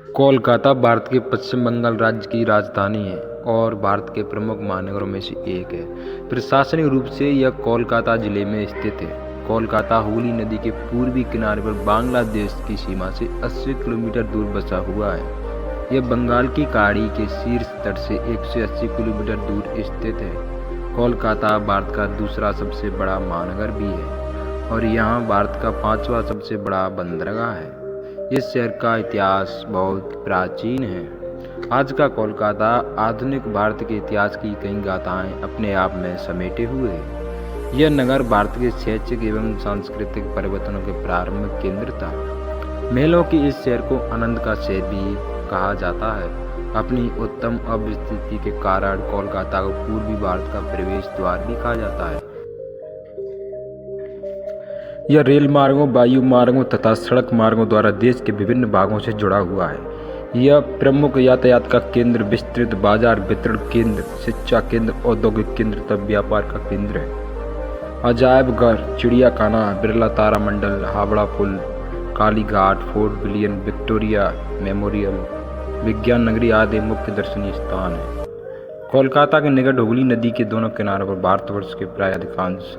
कोलकाता भारत के पश्चिम बंगाल राज्य की राजधानी है और भारत के प्रमुख महानगरों में से एक है। प्रशासनिक रूप से यह कोलकाता जिले में स्थित है। कोलकाता हुगली नदी के पूर्वी किनारे पर बांग्लादेश की सीमा से 80 किलोमीटर दूर बसा हुआ है। यह बंगाल की खाड़ी के शीर्ष तट से 180 किलोमीटर दूर स्थित है। कोलकाता भारत का दूसरा सबसे बड़ा महानगर भी है और यहाँ भारत का 5वां सबसे बड़ा बंदरगाह है। इस शहर का इतिहास बहुत प्राचीन है। आज का कोलकाता आधुनिक भारत के इतिहास की कई गाथाएं अपने आप में समेटे हुए है। यह नगर भारत के शैक्षिक एवं सांस्कृतिक परिवर्तनों के प्रारंभिक केंद्र था। महलों की इस शहर को आनंद का शहर भी कहा जाता है। अपनी उत्तम अवस्थिति के कारण कोलकाता को पूर्वी भारत का प्रवेश द्वार भी कहा जाता है। यह रेल मार्गों, वायु मार्गों तथा सड़क मार्गों द्वारा देश के विभिन्न भागों से जुड़ा हुआ है। यह प्रमुख यातायात का केंद्र, विस्तृत बाजार, वितरण केंद्र, शिक्षा केंद्र, औद्योगिक केंद्र तथा व्यापार का केंद्र है। अजायब घर, चिड़ियाखाना, बिरला तारामंडल, हावड़ा पुल, Kali Ghat, fort William, Victoria memorial, विज्ञान नगरी आदि मुख्य दर्शनीय स्थान है। कोलकाता के निकट हुगली नदी के दोनों किनारों पर भारतवर्ष के प्राय अधिकांश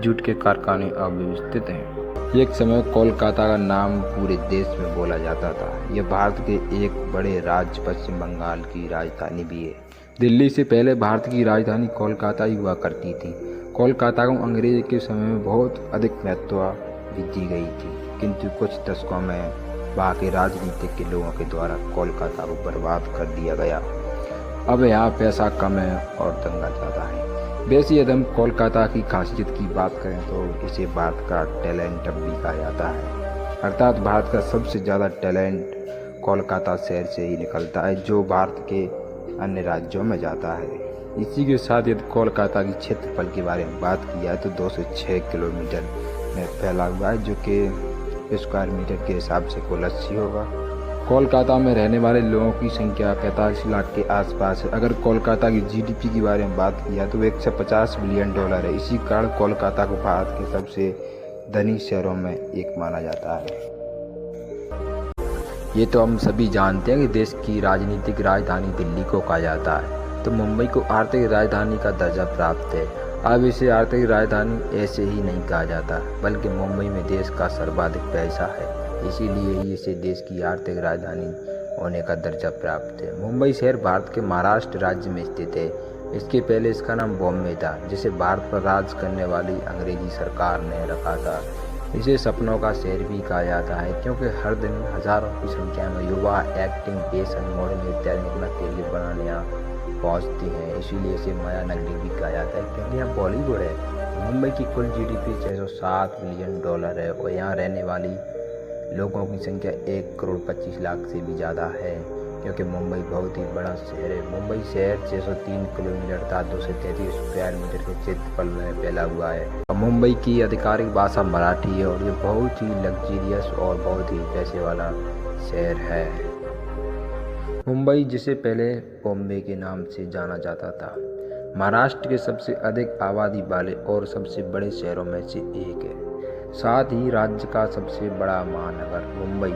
जूट के कारखाने अवस्थित हैं। एक समय कोलकाता का नाम पूरे देश में बोला जाता था। यह भारत के एक बड़े राज्य पश्चिम बंगाल की राजधानी भी है। दिल्ली से पहले भारत की राजधानी कोलकाता ही हुआ करती थी। कोलकाता को अंग्रेज के समय में बहुत अधिक महत्व भी दी गई थी, किंतु कुछ दशकों में वहाँ के राजनीतिक के लोगों के द्वारा कोलकाता को बर्बाद कर दिया गया। अब यहाँ पैसा कम है और दंगा ज़्यादा है। वैसे यदि हम कोलकाता की खासियत की बात करें तो इसे भारत का टैलेंट हब भी कहा जाता है। अर्थात भारत का सबसे ज़्यादा टैलेंट कोलकाता शहर से ही निकलता है, जो भारत के अन्य राज्यों में जाता है। इसी के साथ यदि कोलकाता की क्षेत्रफल के बारे में बात की जाए तो 206 किलोमीटर में फैला हुआ है, जो कि स्क्वायर मीटर के हिसाब से कुल 80 होगा। कोलकाता में रहने वाले लोगों की संख्या 45 लाख के आसपास है। अगर कोलकाता की जीडीपी के बारे में बात किया तो 150 बिलियन डॉलर है। इसी कारण कोलकाता को भारत के सबसे धनी शहरों में एक माना जाता है। ये तो हम सभी जानते हैं कि देश की राजनीतिक राजधानी दिल्ली को कहा जाता है, तो मुंबई को आर्थिक राजधानी का दर्जा प्राप्त है। अब इसे आर्थिक राजधानी ऐसे ही नहीं कहा जाता, बल्कि मुंबई में देश का सर्वाधिक पैसा है, इसीलिए ही इसे देश की आर्थिक राजधानी होने का दर्जा प्राप्त है। मुंबई शहर भारत के महाराष्ट्र राज्य में स्थित है। इसके पहले इसका नाम बॉम्बे था, जिसे भारत पर राज करने वाली अंग्रेजी सरकार ने रखा था। इसे सपनों का शहर भी कहा जाता है, क्योंकि हर दिन हजारों की संख्या में युवा एक्टिंग, फैशन, मॉडलिंग इत्यादि अपना करियर बनाने यहाँ पहुँचती हैं। इसीलिए इसे माया नगरी भी कहा जाता है, क्योंकि यहाँ बॉलीवुड है। मुंबई की कुल जीडीपी 607 बिलियन डॉलर है और यहाँ रहने वाली लोगों की संख्या 1 करोड़ 25 लाख से भी ज़्यादा है, क्योंकि मुंबई बहुत ही बड़ा शहर है। मुंबई शहर 603 किलोमीटर तथा 233 स्क्वायर मीटर के क्षेत्रफल में फैला हुआ है। मुंबई की आधिकारिक भाषा मराठी है और ये बहुत ही लग्जरियस और बहुत ही पैसे वाला शहर है। मुंबई, जिसे पहले बॉम्बे के नाम से जाना जाता था, महाराष्ट्र के सबसे अधिक आबादी वाले और सबसे बड़े शहरों में से एक है। साथ ही राज्य का सबसे बड़ा महानगर मुंबई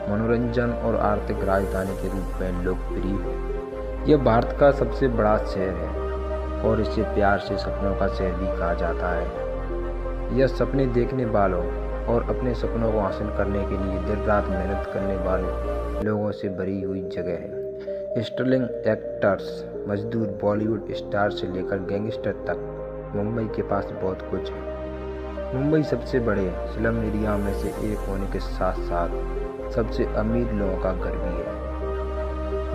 मनोरंजन और आर्थिक राजधानी के रूप में लोकप्रिय है। यह भारत का सबसे बड़ा शहर है और इसे प्यार से सपनों का शहर भी कहा जाता है। यह सपने देखने वालों और अपने सपनों को हासिल करने के लिए दिन रात मेहनत करने वाले लोगों से भरी हुई जगह है। स्टर्लिंग एक्टर्स, मजदूर, बॉलीवुड स्टार से लेकर गैंगस्टर तक मुंबई के पास बहुत कुछ है। मुंबई सबसे बड़े स्लम एरिया में से एक होने के साथ साथ सबसे अमीर लोगों का घर भी है।